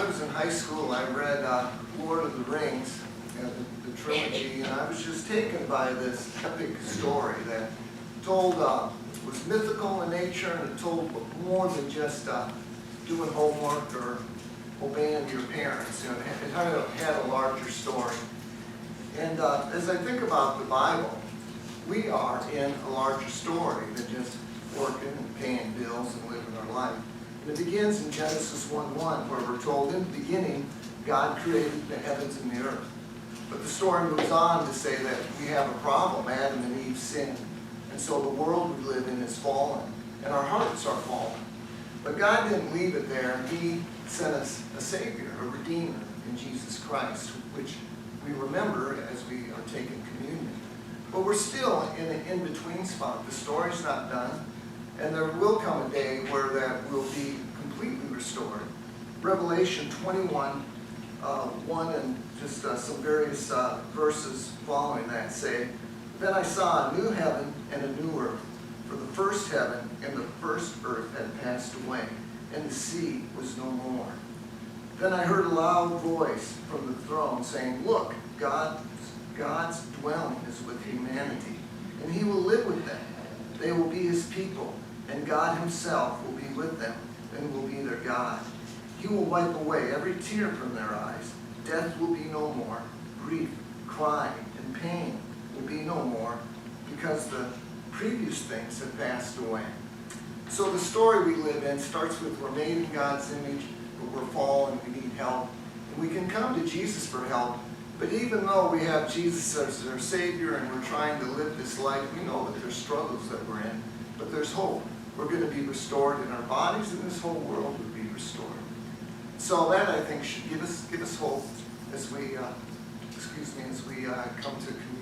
I was in high school, I read Lord of the Rings, the trilogy, and I was just taken by this epic story that told, was mythical in nature, and it told more than just doing homework or obeying your parents. You know, it kind of had a larger story. And as I think about the Bible, we are in a larger story than just working and paying bills and living our life. And it begins in Genesis 1:1, where we're told, in the beginning, God created the heavens and the earth. But the story moves on to say that we have a problem. Adam and Eve sinned. And so the world we live in is fallen. And our hearts are fallen. But God didn't leave it there. He sent us a Savior, a Redeemer in Jesus Christ, which we remember as we are taking communion. But we're still in an in-between spot. The story's not done. And there will come a day where that will be completely restored. Revelation 21, 1 and just some various verses following that say, "Then I saw a new heaven and a new earth, for the first heaven and the first earth had passed away, and the sea was no more. Then I heard a loud voice from the throne saying, 'Look, God's dwelling is with humanity, and he will live with them. They will be his people, and God himself will be with them and will be their God. He will wipe away every tear from their eyes. Death will be no more. Grief, crying, and pain will be no more, because the previous things have passed away.'" So the story we live in starts with we're made in God's image, but we're fallen, we need help. And we can come to Jesus for help, but even though we have Jesus as our Savior and we're trying to live this life, we know that there's struggles that we're in, but there's hope. We're going to be restored in our bodies, and this whole world will be restored. So that, I think, should give us hope as we come to communion.